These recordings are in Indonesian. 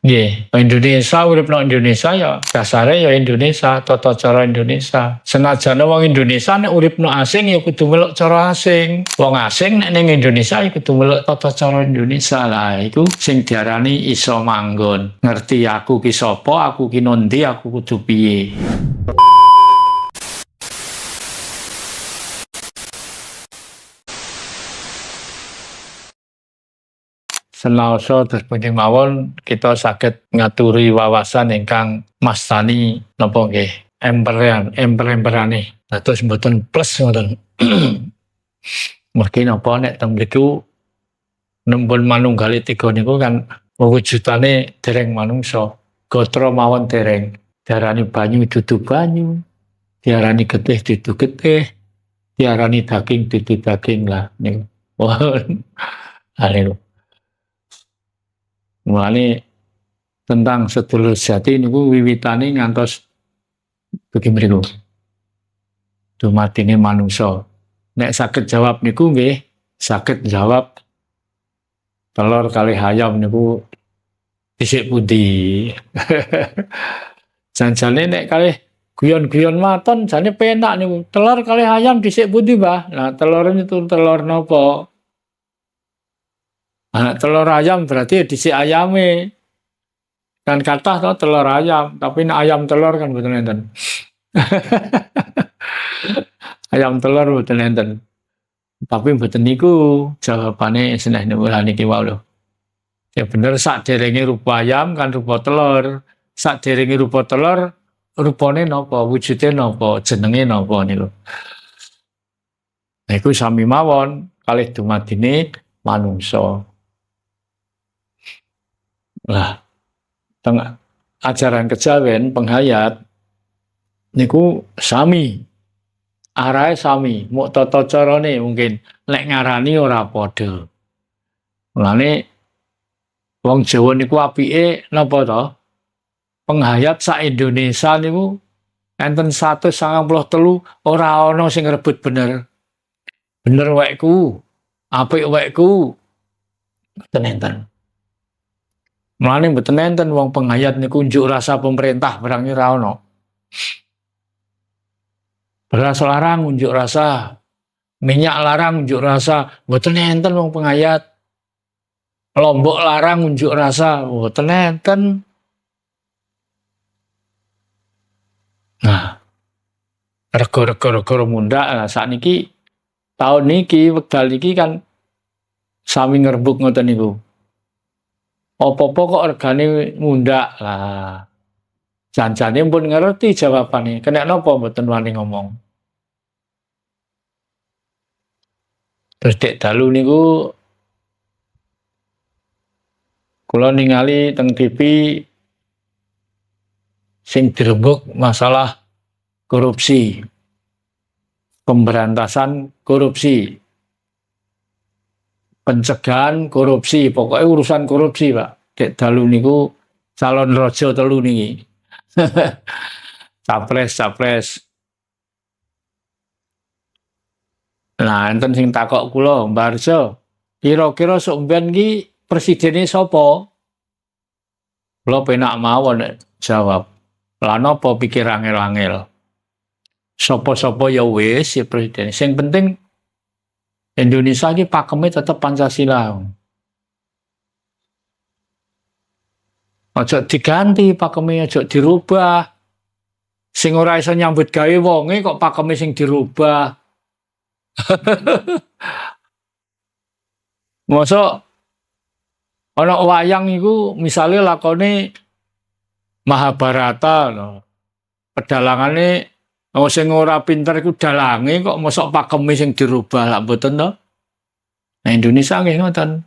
Nggih, Indonesia urip nang Indonesia ya dasare ya Indonesia, tata cara Indonesia. Senajan wong Indonesia nek urip nang asing ya kudu melok cara asing. Wong asing nek ning Indonesia ya kudu melok tata cara Indonesia. Lah iku sing diarani iso manggon. Ngerti aku ki sapa, aku ki nondi, aku kudu piye. Senaosa terus pundi mawon kita saged ngaturi wawasan ingkang mastani napa nggih emperane. Dados mboten plus ngoten. Mergi napa nek teng mriku nembun manunggali tiga niku kan wujudane dereng manungsa. Gatra mawon dereng. Diarani banyu dudu banyu, diarani getih dudu getih, diarani daging dudu daging lah niku. Niku. Mulane tentang sedulur sejati niku wiwitane ngantos bagi mriku. Dumatine manungsa. Nek saged jawab niku nggih, saged jawab telur kali ayam niku dhisik pundi. Janjane nek kalih guyon-guyon maton jane penak niku. Telur kali ayam dhisik pundi, Mbah? Nah, telur itu telur napa? Nah, telur ayam berarti dhisik ayame. Kan kathah to telur ayam, tapi nek ayam telur kan mboten enten. Ayam telur mboten enten. Tapi mboten niku jawabane seneh niku lah niki wau lho. Ya bener sakderenge rupa ayam kan rupa telur. Sakderenge rupa telur rupane napa, wujude napa, jenenge napa niku. Nah iku sami mawon kalih dumadine manungsa. Lah teng ajaran kejawen penghayat niku sami. Arahe sami, muk tata carane mungkin nek ngarani ora padha. Mulane wong Jawa niku apike napa to? Penghayat sak Indonesia niku enten 193 ora ana sing rebut bener. Bener wekku, apik wekku. Mboten enten. Mulane mboten enten wong penghayat niku unjuk rasa pemerintah barang ora ana. Beras larang unjuk rasa, minyak larang unjuk rasa, mboten enten wong penghayat. Lombok larang unjuk rasa, mboten enten. Nah, rega-rega mundak lah sakniki tahun niki wekdal niki kan sami ngerbuk ngoten niku. Apa-apa kok regane mundak lah. Janjane pun ngerti jawabane. Kena napa mboten wani ngomong. Terus dek dalu niku kula ningali teng TV sing dirembuk masalah korupsi. Pemberantasan korupsi. Pencegahan korupsi, pokoknya urusan korupsi, Pak. Dek dalu niku calon raja telu niki. Capres. Nah, enten sing takok kula, Mbah Arjo, kira-kira sok mben ki presidene sapa? Kula penak mawon jawab. Lah napa pikir angel-angel? Sapa-sapa ya wis si presiden. Sing penting Indonesia ini pakeme tetap Pancasila. Aja diganti pakeme, aja dirubah. Sing ora iso nyambut gawe wonge kok pakeme sing dirubah. Mosok ana wayang iku misale lakone Mahabharata no. Pedalangane sing ora pinter iku dalange kok mosok pakeme sing dirubah lak mboten to. Nah Indonesia nggih ngoten.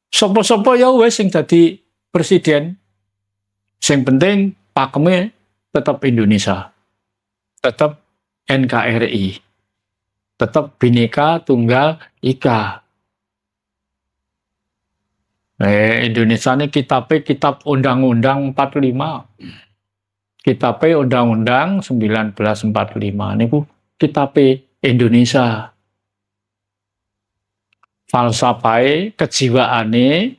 Sopo-sopo ya wis sing dadi presiden. Sing penting pakeme tetap Indonesia. Tetap NKRI. Tetap Bhinneka Tunggal Ika. Indonesia ini kitab Undang-Undang 45. Kitab Undang-Undang 1945 niku kitab Indonesia. Falsafahe, kejiwaane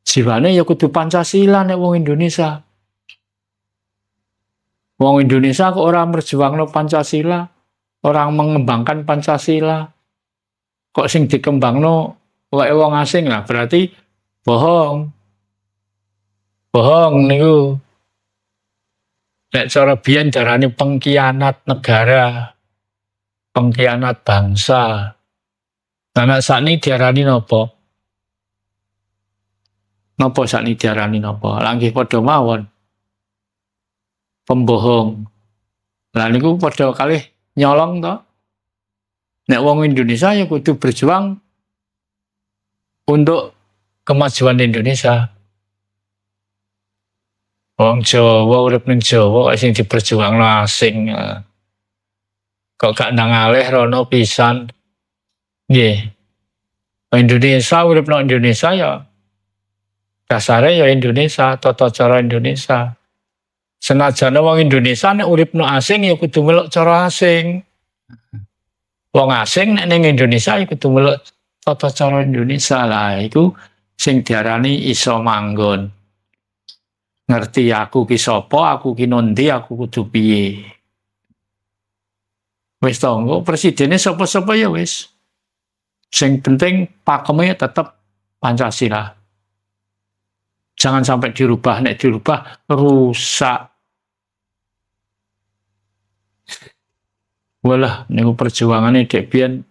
Jiwane ya kudu Pancasila nek wong Indonesia. Wong Indonesia kok ora merjuangno Pancasila, orang mengembangkan Pancasila. Kok sing dikembangno wae wong asing lah, berarti bohong. Bohong niku. Nek cara biyen darane pengkhianat negara, pengkhianat bangsa. Nah, nek sakniki diarani napa? Napa sakniki diarani napa? Lah nggih padha mawon. Pembohong. Lah niku padha kalih nyolong to. Nek wong Indonesia ya kudu berjuang untuk kemajuan Indonesia. Wong Jawa urip ning Jawa sing diperjuangno asing. Kok gak nang alih rono pisan. Nggih. Indonesia urip nang Indonesia ya dasare ya Indonesia, tata cara Indonesia. Senajan wong Indonesia nek urip nang asing ya kudu melok cara asing. Wong asing nek ning Indonesia ya kudu melok tata cara Indonesia lah. Iku sing diarani iso manggon. Ngerti aku ki sapa, aku ki nondi, aku kudu piye. Wis to, engko presidene sapa-sapa ya wis. Sing penting pakeme tetep Pancasila. Jangan sampai dirubah, nek dirubah rusak. Walah niku perjuangane dek biyen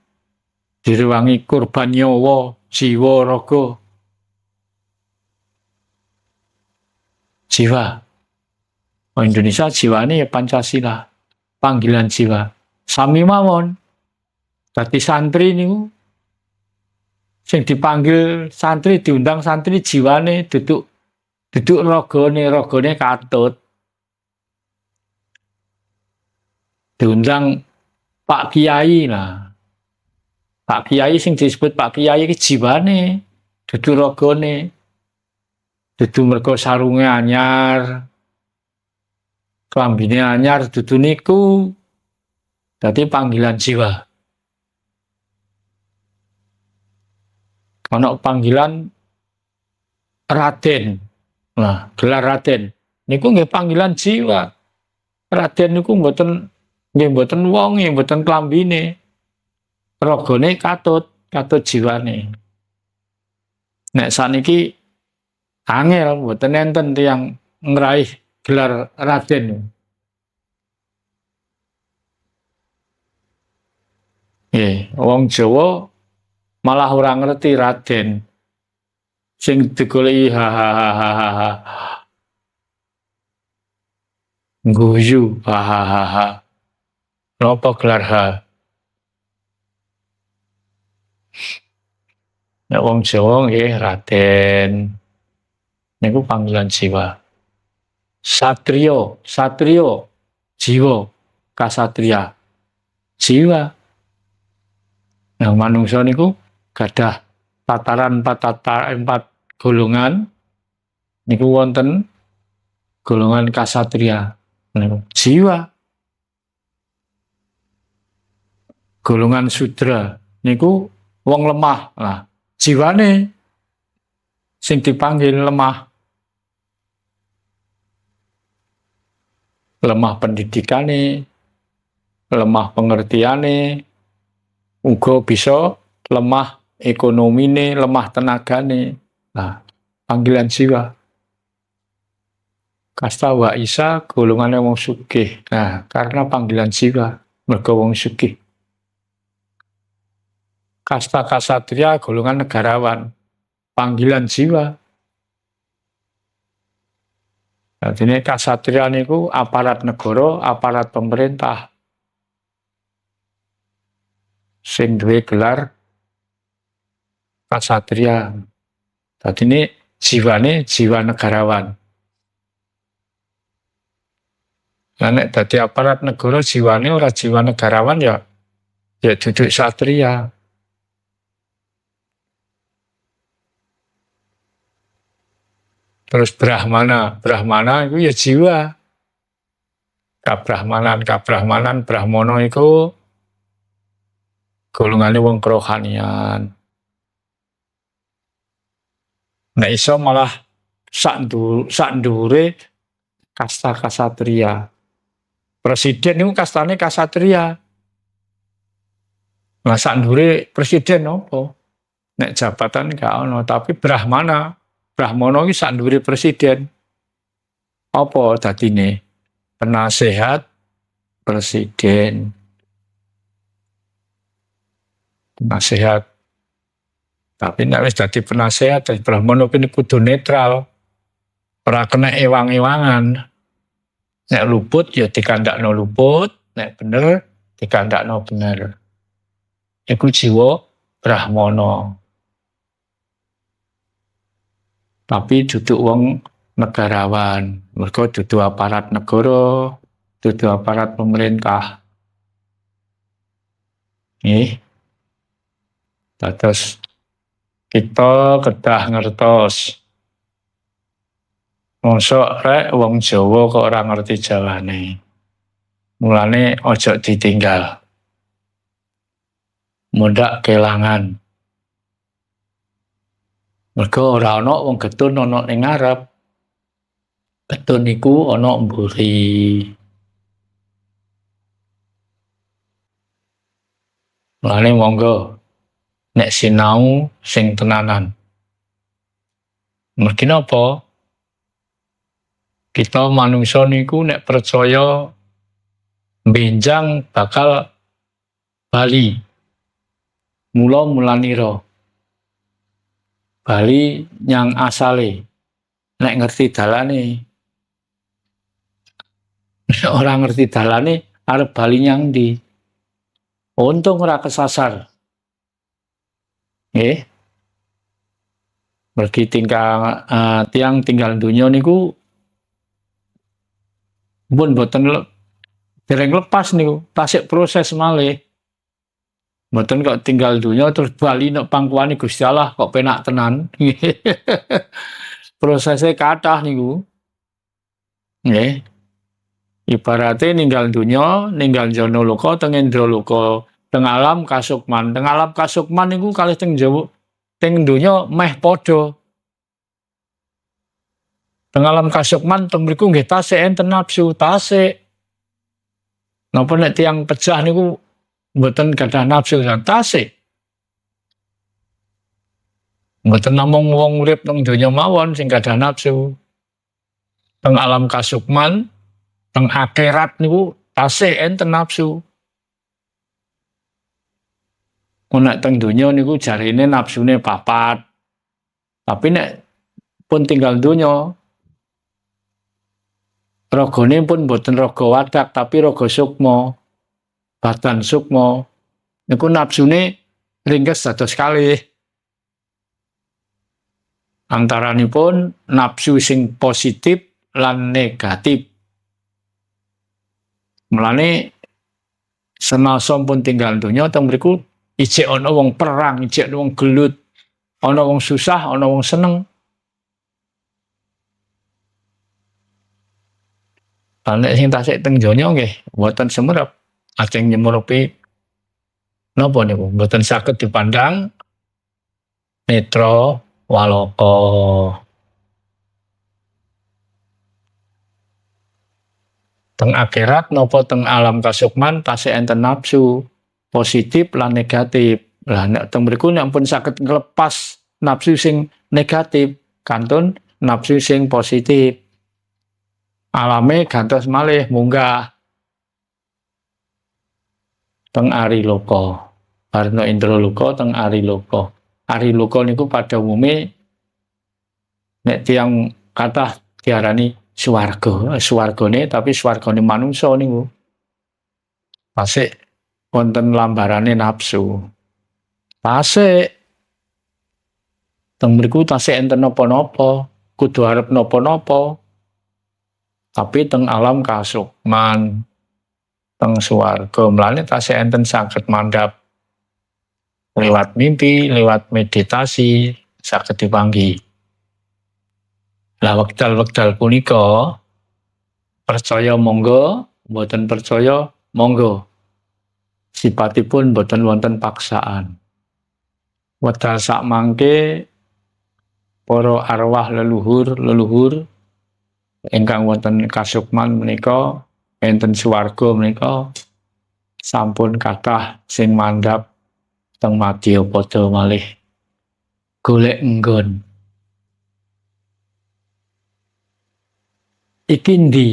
direwangi korban nyawa, jiwa, raga. Jiwa. Oh, Indonesia jiwane ya Pancasila. Panggilan jiwa. Sami mawon. Dadi santri niku sing dipanggil santri, diundang santri jiwane duduk ragane katut. Diundang Pak Kiai lah. Pak Kiai sing disebut Pak Kiai iki jiwane, dudu ragane. Dudu mergo sarunge anyar. Klambine anyar dudu niku. Dadi panggilan jiwa. Ana panggilan Raden. Nah, gelar Raden. Niku nggih panggilan jiwa. Raden niku mboten wong, mboten klambine. Ragane katut jiwane. Nek saniki angel mboten enten tiyang ngraih gelar Raden. Wong Jawa malah ora ngerti Raden. Sing digoleki guyu napa gelar ha. Nek wong Jawa nggih Raden. Niku panggilan jiwa. Satrio, jiwa, kasatria, jiwa. Nah, manungsa niku gadah tataran 4 golongan. Niku wonten golongan kasatria, niku jiwa. Golongan sudra niku wong lemah. Nah, jiwane sing dipanggil lemah. Lemah pendidikane, lemah pengertiane, uga bisa lemah ekonomine, lemah tenagane. Nah, panggilan jiwa. Kasta wa isa golongane wong sugih. Nah, karena panggilan jiwa mergo wong sugih. Kasta kasatria golongan negarawan. Panggilan jiwa. Jadi kasatria niku aparat negara, aparat pemerintah. Sing duwe gelar kasatria. Dadi ini jiwane jiwa negarawan. Lah nek dadi aparat negara jiwane ora jiwa negarawan ya duduk satria. Terus Brahmana itu ya jiwa. Kabrahmanan, Brahmana itu golongane wong kerohanian. Nek iso malah sak ndhuwure kasta kasatria. Presiden niku kastane kasatria. Lah sak ndhuwure presiden apa? Nek jabatan gak ono, tapi Brahmana. Brahmana iki sak ndhuwure presiden. Apa dadine? Penasehat presiden. Penasehat. Tapi nek wis dadi penasehat, dadi Brahmana kudu netral. Ora kena ewang-ewangan. Nek luput ya dikandakno luput, nek bener dikandakno bener. Iku jiwa Brahmana. Tapi duduk wong negarawan, mergo dudu aparat negara, dudu aparat pemerintah. Nggih. Dados kita kedah ngertos. Mosok rek wong Jawa kok ora ngerti Jawane. Mulane ojo ditinggal. Mundak kelangan. Mergo ora ana wong getun ana ning ngarep. Getun iku ana mburi. Mulane monggo nek sinau sing tenanan. Mergi napa? Kita manungsa niku nek percaya benjang bakal bali. Mula-mulanira. Bali nyang asale. Nek ngerti dalane. Nek ora ngerti dalane arep bali nyang ndi? Untung ora kesasar. Nggih. Mergi tiang tinggal donya niku pun boten dereng lepas niku, tasik proses malih. Mboten kok tinggal dunia terus bali nek pangkuane Gusti Allah kok penak tenan. Prosesnya kathah niku. Nggih. Ibarate ninggal dunia, ninggal jana loka, teng indra loka, teng alam kasukman. Teng alam kasukman niku kalih teng Jawa, teng dunia meh padha. Teng alam kasukman teng mriku nggih tasik enten nafsu, tasik. Napa nek tiyang pejah niku mboten gadah nafsu tasik. Mboten namung wong urip nang donya mawon sing gadah nafsu. Teng alam kasukman, teng akhirat niku tasik enten nafsu. Nek teng donya niku jarine nafsune papat. Tapi nek pun tinggal donya ragane pun mboten raga wadak tapi raga sukma. Badan sukma niku nafsune ringkes dados kalih. Antaranipun nafsu sing positif lan negatif. Mulane senasa pun tinggal donya teng mriku ijek ana wong perang, ijek ana wong gelut, ana wong susah, ana wong seneng. Nek sing tasik teng donya nggih mboten semerep. Ajeng nyemerepi napa niku mboten saged dipandang netra walaka. Teng akhirat napa teng alam kasukman tasih enten nafsu positif lan negatif. Lah nek teng mriku nek pun saged nglepas nafsu sing negatif, kantun nafsu sing positif. Alame gantos malih munggah teng ari loka. Barno indra loka teng ari loka. Ari loka niku pada umume nek tiyang kathah diarani swarga. Swargane tapi swargane manungsa niku. Tasik wonten lambarane nafsu. Tasik teng mriku tasik enten napa-napa, kudu arep napa-napa. Tapi teng alam kasukman, teng swarga mlane tasih enten saged mandhap lewat mimpi, lewat meditasi saged dipanggi. Lah wekdal-wekdal punika percaya monggo, mboten percaya monggo. Sipatipun mboten wonten paksaan. Wekdal sak mangke para arwah leluhur ingkang wonten kasukman menika enten swarga menika sampun kathah sing mandhap teng Madyapada malih golek nggon. Iki ndi?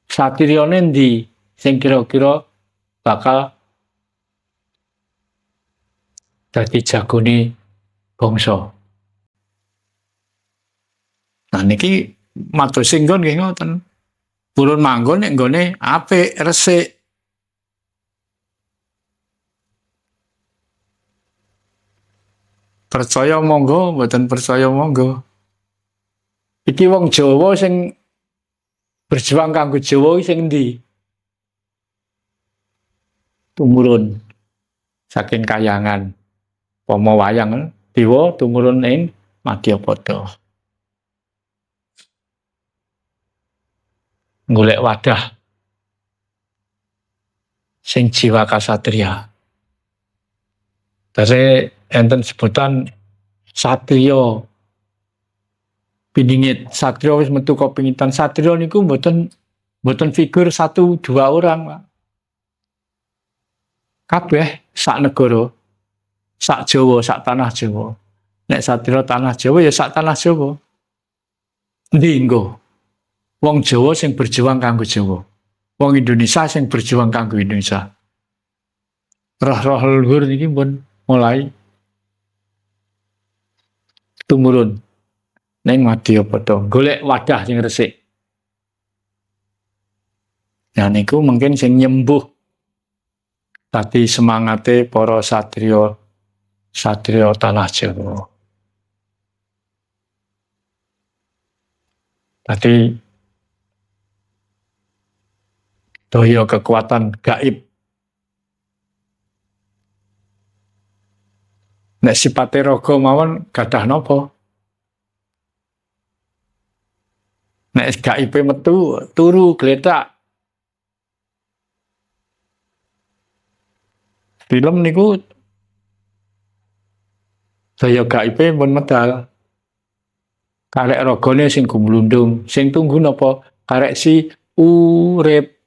Satriyane ndi sing kira-kira bakal dadi jagone bangsa. Nah niki matur singgon nggih ngoten. Purun manggon nek nggone apik, resik. Percaya monggo, mboten percaya monggo. Iki wong Jawa sing berjuang kanggo Jawa sing endi? Tumurun saking Kahyangan. Pama wayang dewa tumurun ing Madyapada. Golek wadah sing jiwa kasatriya. Terus enten sebutan satriya piningit. Satriya wis metu kepingitan. Satriya niku mboten figur 1-2 orang, Pak. Kabeh sak negara, sak Jawa, sak tanah Jawa. Nek satriya tanah Jawa ya sak tanah Jawa. Endi engko? Wong Jawa sing berjuang kanggo Jawa. Wong Indonesia sing berjuang kanggo Indonesia. Roh-roh leluhur niki pun mulai tumurun ning Madyapada, golek wadah sing resik. Nah niku mungkin sing nyembuh dadi semangate para satriya tanah Jawa. Dadi daya kekuatan gaib. Nek sipate raga mawon gadah napa? Nek gaibe metu turu gletak. Film niku daya gaibe pun medal. Karek ragane sing gumlundung, sing tunggu napa? Karek si urip.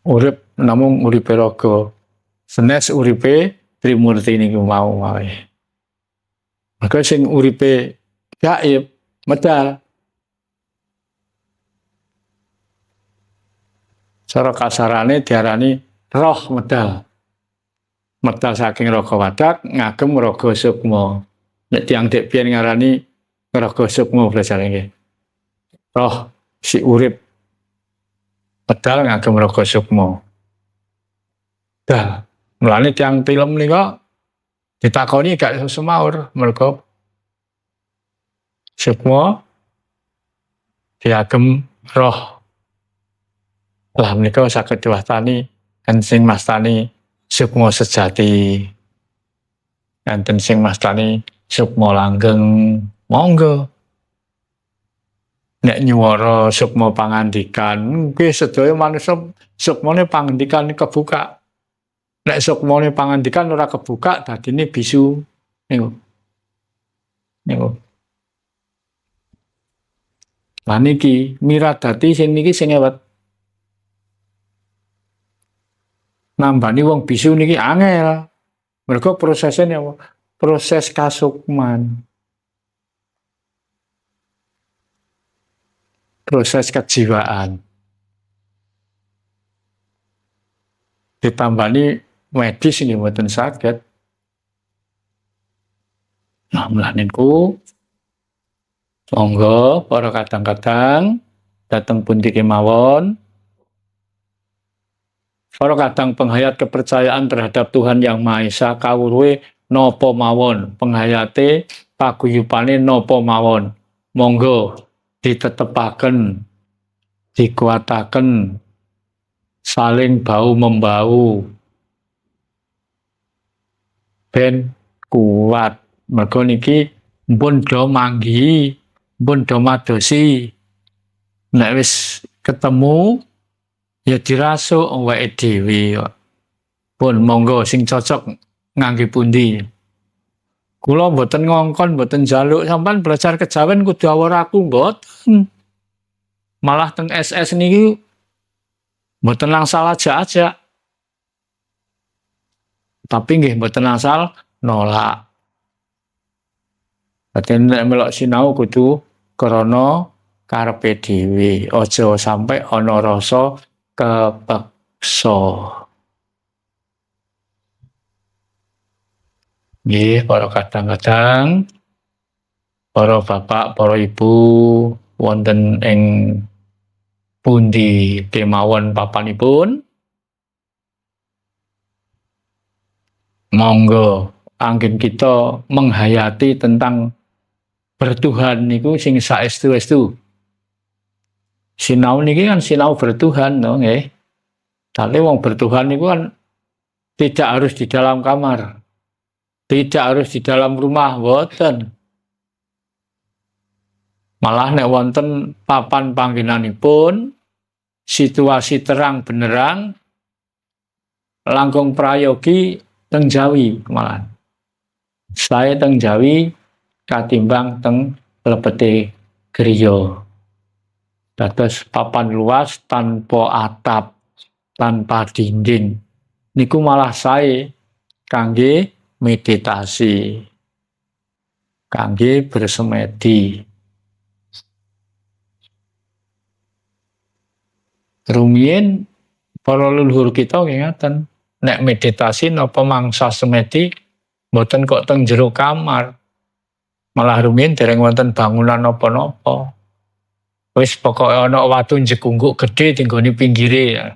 Urip namung uripe raga. Senes uripe Trimurti niku mau wae. Maka sing uripe gaib medal. Cara kasarane diarani roh medal. Medal saking raga wadak ngagem raga sukma. Nek tiyang dek biyen ngarani raga sukma blasane nggih. Roh si urip medal ngagem raga sukma. Dah, mulane tiyang film nika ditakoni gak iso semaur merga sukma diagem roh. Lah menika saged diwastani kan sing mastani sukma sejati. Enten sing mastani sukma langgeng, monggo. Nek nyuwara sukma pangandikan, nggih sedaya manungsa sukmane pangandikan kebuka. Nek sukmane pangandikan ora kebuka dadine bisu niku. Lah niki miradati sing niki sing ewet. Nambani wong bisu niki angel. Mergo prosesnya apa? Proses kasukman. Proses kejiwaan. Ditambani medis ini mboten saged. Nah, mulane niku monggo para kadang-kadang dateng pundi kemawon. Para kadang penghayat kepercayaan terhadap Tuhan Yang Maha Esa kawruhe napa mawon, penghayate paguyupane napa mawon. Monggo ditetepaken, dikuataken, saling bau membau, ben kuat. Mergo niki mpun do manggi, mpun do madosi. Nek wis ketemu ya dirasuk wae dhewe kok. Pun monggo sing cocok ngangge pundi. Kula mboten ngongkon, mboten njaluk sampean belajar kejawen kudu awor aku mboten. Malah teng SS niki mboten langsal aja-aja. Tapi nggih mboten asal nolak. Dadi nek melok sinau kudu krana karepe dhewe, aja sampai ana rasa kepeksa. Nggih, para kadang-kadang para bapak, para ibu wonten ing pundi kemawon papanipun, monggo anggen kita menghayati tentang bertuhan niku sing saestu-estu. Sinau niki kan sinau bertuhan to nggih. Tapi wong bertuhan niku kan tidak harus di dalam kamar. Tidak harus di dalam rumah, boten. Malah nek wonten papan panggenanipun, situasi terang benerang, langkung prayogi teng Jawi malah. Saya teng Jawi katimbang teng lebete griya. Dados papan luas tanpa atap, tanpa dinding. Niku malah saya kangge meditasi, kangge bersemedi. Rumiyin para leluhur kita ngeten, nek meditasi napa mangsa semedi mboten kok teng jero kamar. Malah rumiyin dereng wonten bangunan napa-napa. Wis pokoke ana watu jekungguk gedhe tinggone pinggire.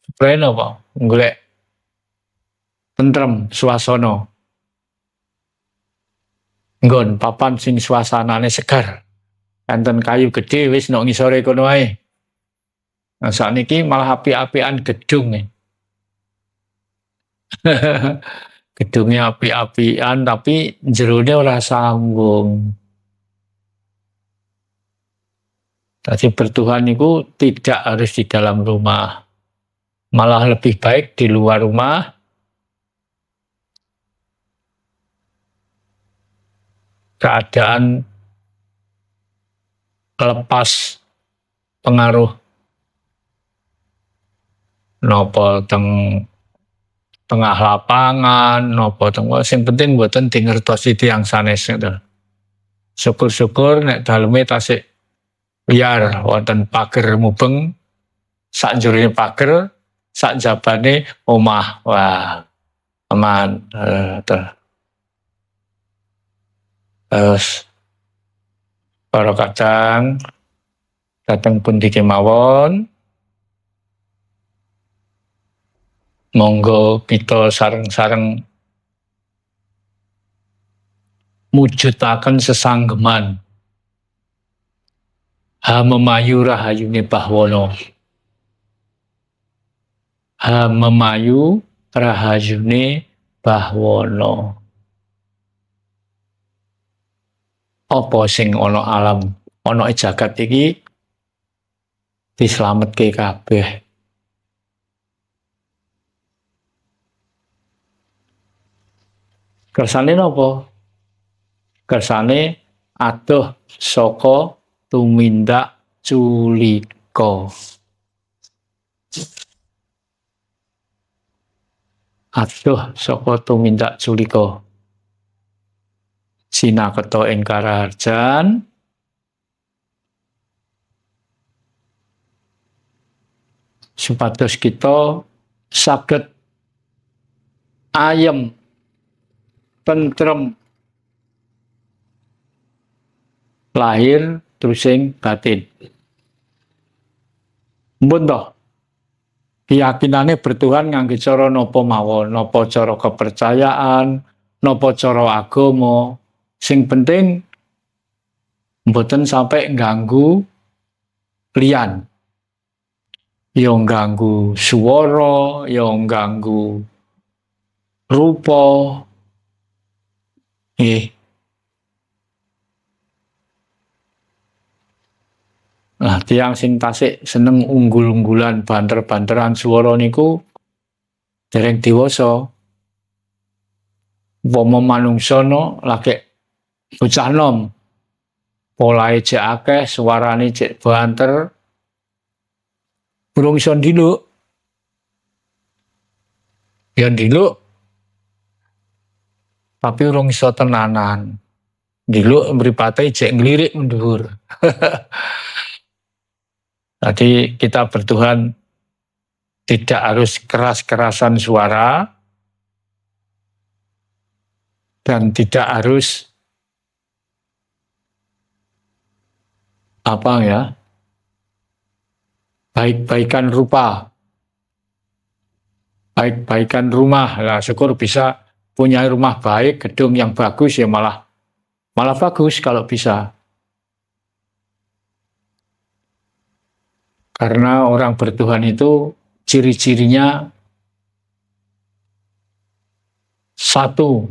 Supaya napa? Golek tentrem suasana. Nggon papan sing suasanane segar. Enten kayu gedhe wis nok ngisore kono ae. Nah sakniki malah api-apian gedung. Gedungnya api-apian tapi jerone ora sambung. Tadi bertuhan itu tidak harus di dalam rumah. Malah lebih baik di luar rumah. Keadaan lepas pengaruh nopo teng tengah lapangan, nopo teng sing penting mboten dingertosi tiyang sanes ngoten. Syukur-syukur nek daleme tasik liar wonten pager mubeng, sak njurine pager, sak jabane omah. Wah, aman. Terus para kadang dateng pundi kemawon, monggo kita sareng-sareng mujudaken sesanggeman Hamemayu rahayune Bahwana. Hamemayu rahayune Bahwana. Apa sing ana alam, ana jagat iki dislametke kabeh. Kersane napa? Kersane adoh saka tumindak culika. Adoh saka tumindak culika. Sinaketa ing karaharjan supados kita saged ayem, tentrem lahir terusing batin. Mpun toh keyakinane bertuhan ngangge cara napa mawon, napa cara kepercayaan, napa cara agama. Sing penting mboten sampai ganggu liyan. Ya ganggu swara, ya ganggu rupa. Nah, tiyang sing tasik seneng unggul-unggulan, banter-banteran swara niku dereng dewasa. Umpama manungsa lagi bocah nom, polahe cek akeh, suarane cek banter, urung iso ndiluk. Ya ndiluk, tapi urung iso tenanan. Ndiluk mripate cek nglirik mendhuwur. Jadi kita bertuhan tidak harus keras-kerasan suara dan tidak harus baik-baikan rupa, baik-baikan rumah. Lah syukur bisa punya rumah baik, gedung yang bagus ya malah bagus kalau bisa. Karena orang bertuhan itu ciri-cirinya satu,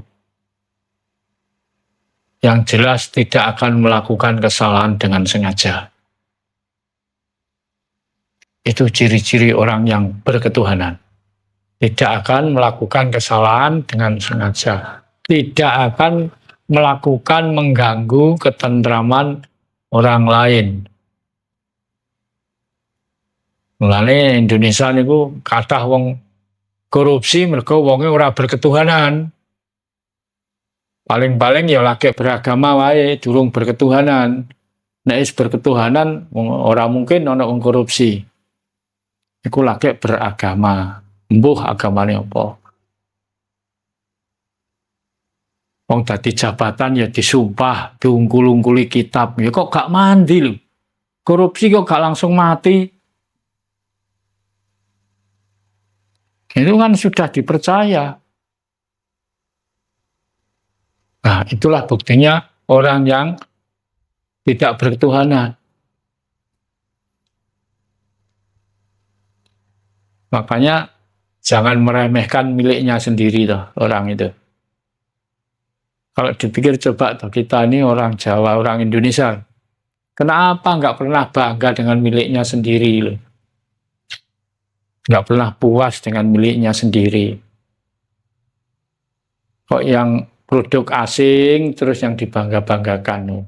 yang jelas tidak akan melakukan kesalahan dengan sengaja. Itu ciri-ciri orang yang berketuhanan. Tidak akan melakukan kesalahan dengan sengaja. Tidak akan melakukan mengganggu ketentraman orang lain. Mulane Indonesia niku kathah wong korupsi mergo wonge ora berketuhanan. Paling-paling ya lagi beragama wae, durung berketuhanan. Nek wis berketuhanan ora mungkin ana wong korupsi. Iku lagi beragama. Mbuh agamane apa? Wong dadi jabatan ya disumpah, diungkul-ungkuli kitab. Ya kok gak mandi lho. Korupsi kok gak langsung mati. Itu kan sudah dipercaya. Nah, itulah buktinya orang yang tidak berketuhanan. Makanya jangan meremehkan miliknya sendiri toh, orang itu. Kalau dipikir coba toh, kita ini orang Jawa, orang Indonesia. Kenapa nggak pernah bangga dengan miliknya sendiri loh? Nggak pernah puas dengan miliknya sendiri. Kok yang produk asing terus yang dibangga-banggakan.